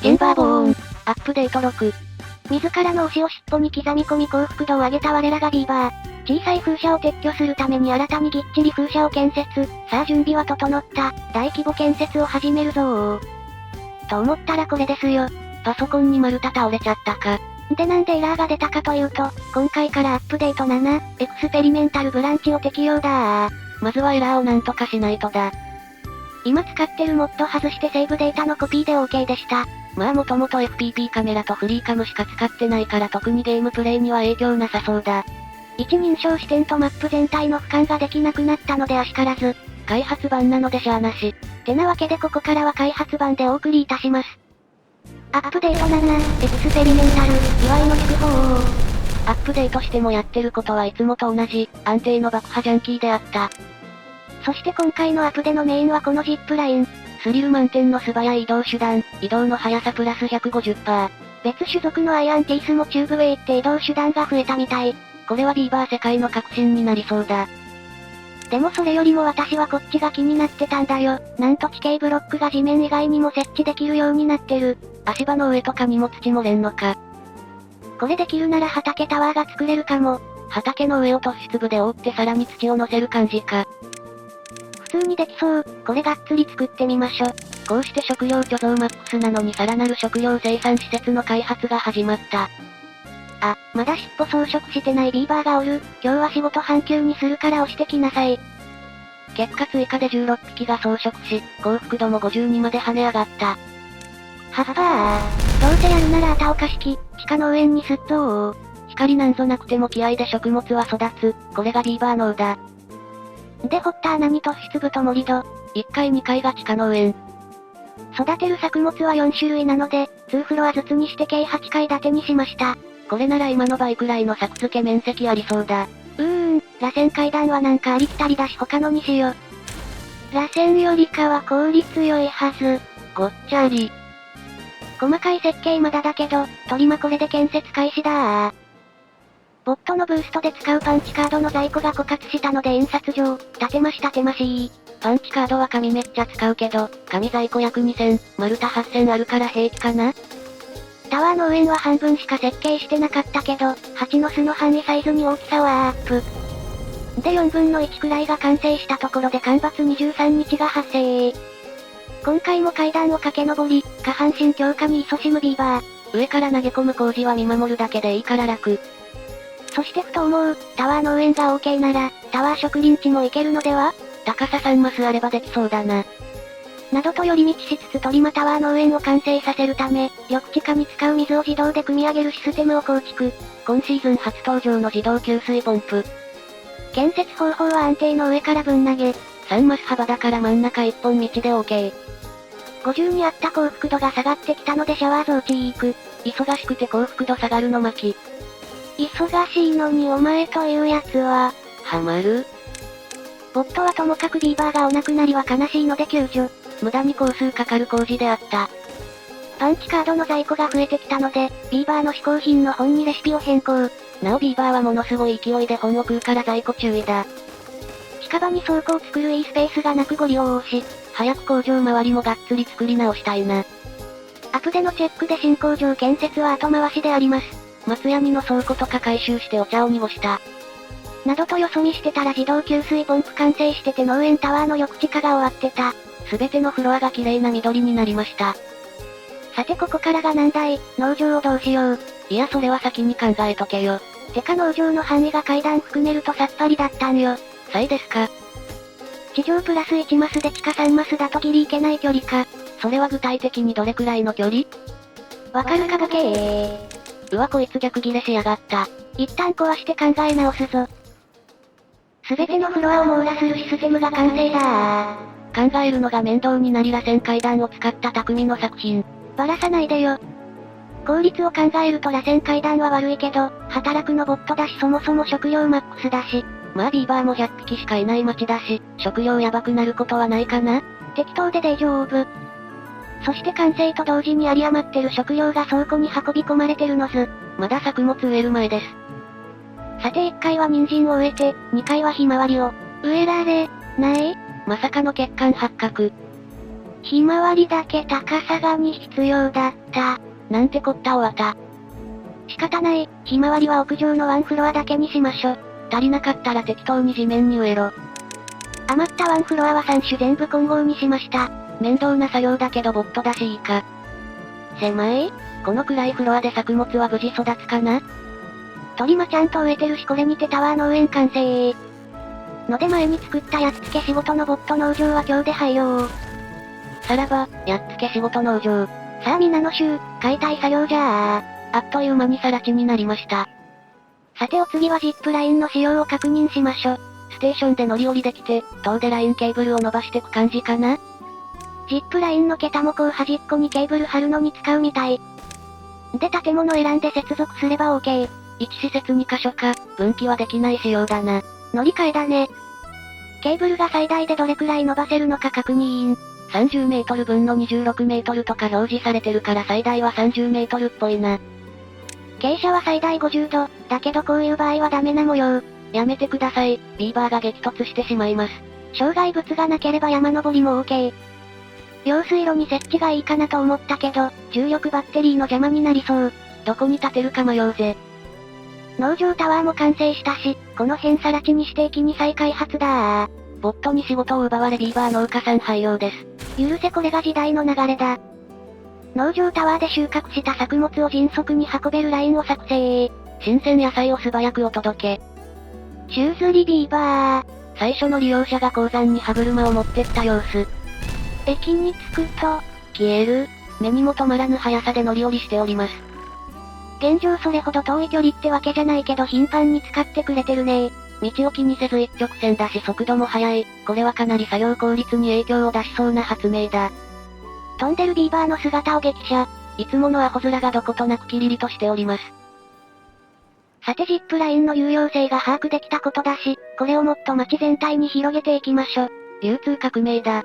チェンバーボーン。アップデート6。自らの推しを尻尾に刻み込み幸福度を上げた我らがビーバー。小さい風車を撤去するために新たにぎっちり風車を建設。さあ準備は整った。大規模建設を始めるぞー。と思ったらこれですよ。パソコンに丸太倒れちゃったか。でなんでエラーが出たかというと、今回からアップデート7、エクスペリメンタルブランチを適用だー。まずはエラーをなんとかしないとだ。今使ってるモッド外してセーブデータのコピーで OK でした。まあもともと FPP カメラとフリーカムしか使ってないから特にゲームプレイには影響なさそうだ。一人称視点とマップ全体の俯瞰ができなくなったのであしからず。開発版なのでしゃあなし。てなわけでここからは開発版でお送りいたします。アップデート7、エクスペリメンタル、祝いの祝砲。アップデートしてもやってることはいつもと同じ、安定の爆破ジャンキーであった。そして今回のアップデのメインはこのジップライン。スリル満点の素早い移動手段、移動の速さプラス 150%。別種族のアイアンティースもチューブウェイって移動手段が増えたみたい。これはビーバー世界の革新になりそうだ。でもそれよりも私はこっちが気になってたんだよ。なんと地形ブロックが地面以外にも設置できるようになってる。足場の上とかにも土盛れんのか。これできるなら畑タワーが作れるかも。畑の上を突出粒で覆ってさらに土を乗せる感じか。普通にできそう。これがっつり作ってみましょ。こうして食料貯蔵マックスなのにさらなる食料生産施設の開発が始まった。あ、まだ尻尾装飾してないビーバーがおる。今日は仕事半休にするから押してきなさい。結果追加で16匹が装飾し、幸福度も52まで跳ね上がった。はっばー。どうせやるならあたおか式、地下農園にすっぞー。光なんぞなくても気合で食物は育つ。これがビーバー脳だ。で掘った穴に突出部と盛り土。1階2階が地下農園。育てる作物は4種類なので、2フロアずつにして計8階建てにしました。これなら今の倍くらいの作付け面積ありそうだ。螺旋階段はなんかありきたりだし他のにしよ。螺旋よりかは効率良いはず。ごっちゃり。細かい設計まだだけど、トリマこれで建設開始だー。ボットのブーストで使うパンチカードの在庫が枯渇したので印刷上、立てまし。パンチカードは紙めっちゃ使うけど、紙在庫約2000、丸太8000あるから平気かな？タワーの上は半分しか設計してなかったけど、蜂の巣の範囲サイズに大きさをアップ。で4分の1くらいが完成したところで干ばつ23日が発生。今回も階段を駆け上り、下半身強化に勤しむビーバー。上から投げ込む工事は見守るだけでいいから楽。そしてふと思う、タワー農園が OK なら、タワー植林地もいけるのでは？高さ3マスあればできそうだな。などと寄り道しつつトリマタワー農園を完成させるため、緑地化に使う水を自動で汲み上げるシステムを構築。今シーズン初登場の自動給水ポンプ。建設方法は安定の上からぶん投げ。3マス幅だから真ん中一本道で OK。50にあった幸福度が下がってきたのでシャワー増値いく。忙しくて幸福度下がるの巻。忙しいのにお前というやつは、ハマる？ボットはともかくビーバーがお亡くなりは悲しいので救助。無駄に工数かかる工事であった。パンチカードの在庫が増えてきたので、ビーバーの嗜好品の本にレシピを変更。なおビーバーはものすごい勢いで本を食うから在庫注意だ。近場に倉庫を作るいいスペースがなくご利用し、早く工場周りもがっつり作り直したいな。アプデのチェックで新工場建設は後回しであります。松ヤニの倉庫とか回収してお茶を濁した。などとよそ見してたら自動給水ポンプ完成してて農園タワーの緑地化が終わってた。すべてのフロアが綺麗な緑になりました。さてここからが難題、農場をどうしよう。いやそれは先に考えとけよ。てか農場の範囲が階段含めるとさっぱりだったんよ。さいですか。地上プラス1マスで地下3マスだとギリいけない距離か。それは具体的にどれくらいの距離？わかるかボケうわこいつ逆ギレしやがった。一旦壊して考え直すぞ。すべてのフロアを網羅するシステムが完成だー。考えるのが面倒になり螺旋階段を使った匠の作品。ばらさないでよ。効率を考えると螺旋階段は悪いけど、働くのボットだしそもそも食料マックスだし。まあビーバーも100匹しかいない町だし、食料やばくなることはないかな？適当で大丈夫。そして完成と同時に有り余ってる食料が倉庫に運び込まれてるのず。まだ作物植える前です。さて1階は人参を植えて、2階はひまわりを植えられない？まさかの欠陥発覚。ひまわりだけ高さがに必要だった。なんてこったおわた。仕方ない、ひまわりは屋上のワンフロアだけにしましょ。足りなかったら適当に地面に植えろ。余ったワンフロアは3種全部混合にしました。面倒な作業だけどボットだしいいか。狭い？この暗いフロアで作物は無事育つかな？鳥間ちゃんと植えてるしこれにてタワー農園完成。ので前に作ったやっつけ仕事のボット農場は今日で廃業。さらば、やっつけ仕事農場。さあ皆の衆、解体作業じゃあ。あっという間に更地になりました。さてお次はジップラインの使用を確認しましょ。ステーションで乗り降りできて、塔でラインケーブルを伸ばしてく感じかな？ジップラインの桁もこう端っこにケーブル貼るのに使うみたい。で建物選んで接続すれば OK。1施設2箇所か、分岐はできない仕様だな。乗り換えだね。ケーブルが最大でどれくらい伸ばせるのか確認。30メートル分の26メートルとか表示されてるから最大は30メートルっぽいな。傾斜は最大50度、だけどこういう場合はダメな模様。やめてください、ビーバーが激突してしまいます。障害物がなければ山登りも OK。用水路に設置がいいかなと思ったけど、重力バッテリーの邪魔になりそう。どこに建てるか迷うぜ。農場タワーも完成したし、この辺更地にして駅に再開発だ。ボットに仕事を奪われビーバー農家さん廃業です。許せこれが時代の流れだ。農場タワーで収穫した作物を迅速に運べるラインを作成。新鮮野菜を素早くお届け。宙吊りビーバー。最初の利用者が鉱山に歯車を持ってった様子。駅に着くと、消える。目にも止まらぬ速さで乗り降りしております。現状それほど遠い距離ってわけじゃないけど頻繁に使ってくれてるね。道を気にせず一直線だし速度も速い。これはかなり作業効率に影響を出しそうな発明だ。飛んでるビーバーの姿を激写。いつものアホ面がどことなくキリリとしております。さてジップラインの有用性が把握できたことだし、これをもっと街全体に広げていきましょ。流通革命だ。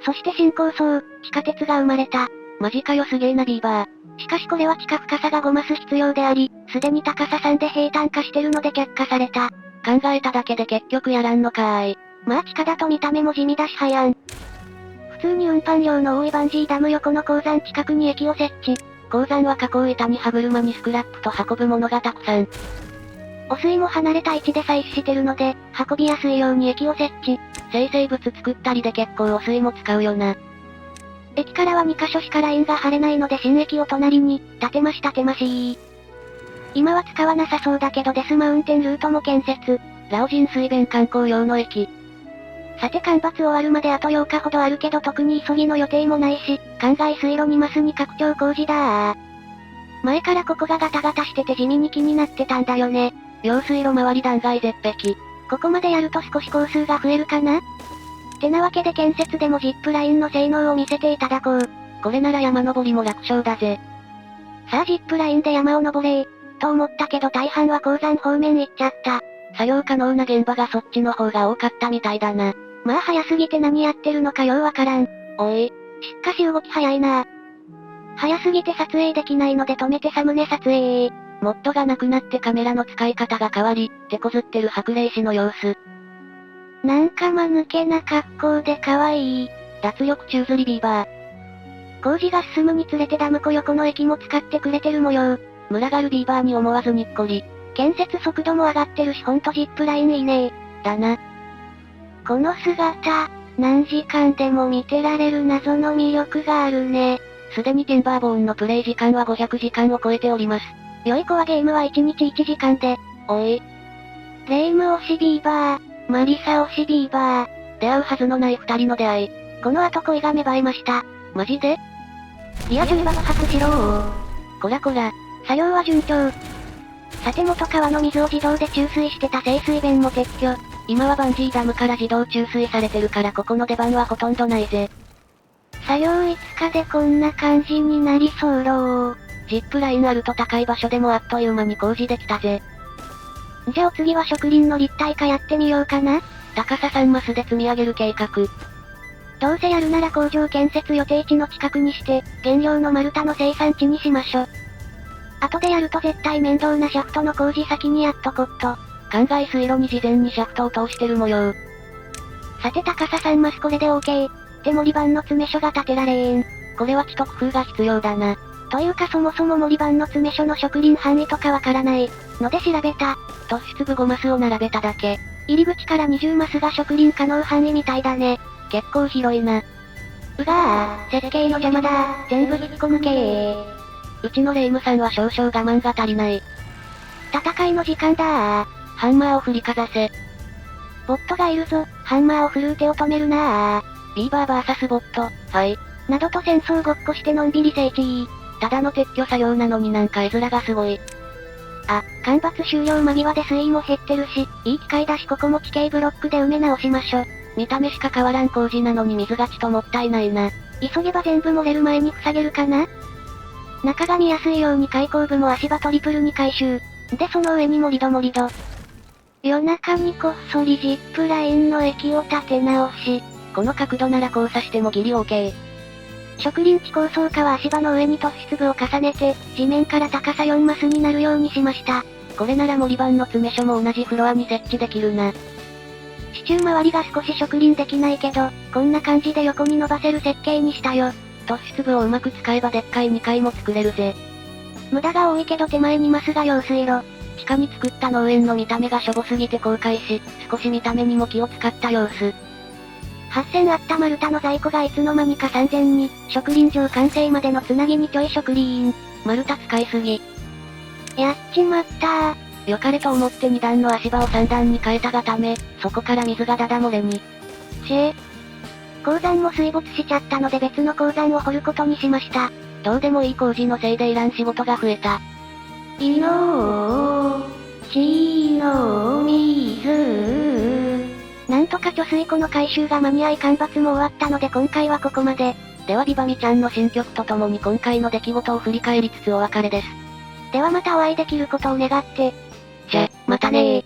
そして新構想、地下鉄が生まれた。マジかよすげえなビーバー。しかしこれは地下深さが5マス必要であり、すでに高さ3で平坦化してるので却下された。考えただけで結局やらんのかーい。まあ地下だと見た目も地味だし廃案。普通に運搬量の多いバンジーダム横の鉱山近くに駅を設置。鉱山は加工板に歯車にスクラップと運ぶものがたくさん。汚水も離れた位置で採取してるので、運びやすいように駅を設置。生成物作ったりで結構汚水も使うよな。駅からは2カ所しかラインが張れないので新駅を隣に、建てまし。今は使わなさそうだけどデスマウンテンルートも建設。ラオジン水弁観光用の駅。さて干ばつ終わるまであと8日ほどあるけど特に急ぎの予定もないし、灌漑水路2マスに拡張工事だ。前からここがガタガタしてて地味に気になってたんだよね。用水路周り断崖絶壁。ここまでやると少し工数が増えるかな？てなわけで建設でもジップラインの性能を見せていただこう。これなら山登りも楽勝だぜ。さあジップラインで山を登れと思ったけど大半は鉱山方面行っちゃった。作業可能な現場がそっちの方が多かったみたいだな。まあ早すぎて何やってるのかようわからん。おい。しかし動き早いな。早すぎて撮影できないので止めてサムネ撮影。モッドがなくなってカメラの使い方が変わり、手こずってる白霊師の様子。なんか間抜けな格好で可愛い。脱力宙吊りビーバー。工事が進むにつれてダム湖横の駅も使ってくれてる模様。群がるビーバーに思わずにっこり。建設速度も上がってるしほんとジップラインいいね。だな。この姿、何時間でも見てられる謎の魅力があるね。すでにティンバーボーンのプレイ時間は500時間を超えております。良い子はゲームは1日1時間で。おい。レイム推しビーバー、マリサ推しビーバー。出会うはずのない二人の出会い。この後恋が芽生えました。マジで？リア充爆発しろー。こらこら。作業は順調。さて元川の水を自動で注水してた清水弁も撤去。今はバンジーダムから自動注水されてるからここの出番はほとんどないぜ。作業5日でこんな感じになりそうろー。ジップラインあると高い場所でもあっという間に工事できたぜ。じゃあお次は植林の立体化やってみようかな。高さ3マスで積み上げる計画。どうせやるなら工場建設予定地の近くにして、原料の丸太の生産地にしましょ。後でやると絶対面倒なシャフトの工事先にやっとこっと。灌漑水路に事前にシャフトを通してる模様。さて高さ3マスこれで OK。って森番の詰め所が建てられん。これはちと工夫が必要だな。というかそもそも森番の詰め所の植林範囲とかわからないので調べた。突出部5マスを並べただけ。入り口から20マスが植林可能範囲みたいだね。結構広いな。うがー、設計の邪魔だ。全部引き込むけー。うちのレイムさんは少々我慢が足りない。戦いの時間だー。ハンマーを振りかざせ。ボットがいるぞ。ハンマーを振るう手を止めるなー。ビーバー VS ボット、ファイ。などと戦争ごっこしてのんびり聖地ただの撤去作業なのになんか絵面がすごい。あ、干ばつ終了間際で水位も減ってるし、いい機会だしここも地形ブロックで埋め直しましょ。見た目しか変わらん工事なのに水がちともったいないな。急げば全部漏れる前に塞げるかな？中が見やすいように開口部も足場トリプルに回収。でその上に盛り土盛り土。夜中にこっそりジップラインの駅を立て直し。この角度なら交差してもギリ OK。植林地構想家は足場の上に突出部を重ねて、地面から高さ4マスになるようにしました。これなら森番の詰め所も同じフロアに設置できるな。支柱周りが少し植林できないけど、こんな感じで横に伸ばせる設計にしたよ。突出部をうまく使えばでっかい2階も作れるぜ。無駄が多いけど手前にマスが用水路。地下に作った農園の見た目がしょぼすぎて後悔し、少し見た目にも気を使った様子。8000あった丸太の在庫がいつの間にか3000に、植林場完成までのつなぎにちょい植林。丸太使いすぎ。やっちまったー。良かれと思って2段の足場を3段に変えたがため、そこから水がダダ漏れに。鉱山も水没しちゃったので別の鉱山を掘ることにしました。どうでもいい工事のせいでいらん仕事が増えた。いのー、ちの水。なんとか貯水湖の回収が間に合い干ばつも終わったので今回はここまで。ではビバミちゃんの新曲とともに今回の出来事を振り返りつつお別れです。ではまたお会いできることを願って。じゃ、またねー。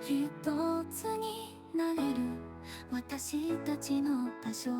一つになれる私たちの場所